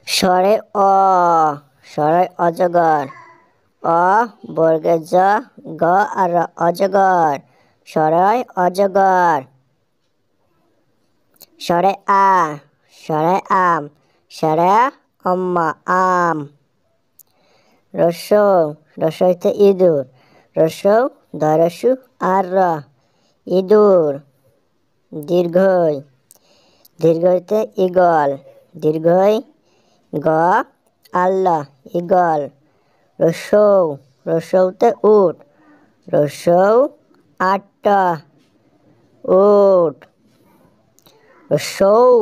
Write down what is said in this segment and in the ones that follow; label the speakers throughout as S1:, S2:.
S1: স্বরে অ, স্বরে অজগর। অ বর্গে জ, গ আর র, অজগর। স্বরে অজগর। স্বরে আ, স্বরে আম, স্বরে অম্মা, আম। রস্যৌ, রস্য হইতে ইঁদুর। রস্যৌ ধরসু আর র, ইঁদুর। দীর্ঘই, দীর্ঘ হইতে ইগল। দীর্ঘই গ আল্লাহ, ইগল। রস্যৌ, রস্যৌতে উট। রস্যৌ আটটা, উট। রস্যৌ,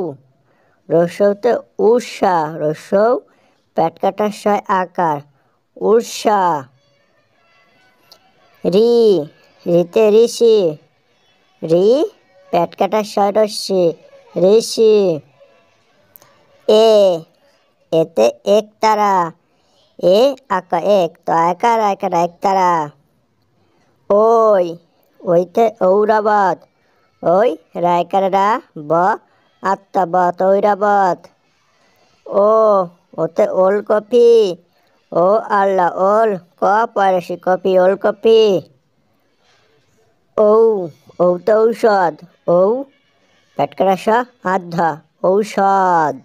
S1: রস্যৌতে উষা। রস্যৌ পেট কাটার সয় আকার, উষা। রি, রিতে ঋষি। রি পেট কাটার সয় রস্যি, ঋষি। এ, এতে একতারা। এ আকা এক, তো আকার আকার একতারা। ওই, ওইতে ঔরাবত। ওই রায়কার রা, ব আত্মা, বত, ঐরাবত। ও, ওতে ওলকপি। ও আল্লাহ, ওল, ক পয়সী, কপি, ওলকপি। ঔ, ঔতে ঔষধ। ঔ পেটকারা স আধা, ঔষধ।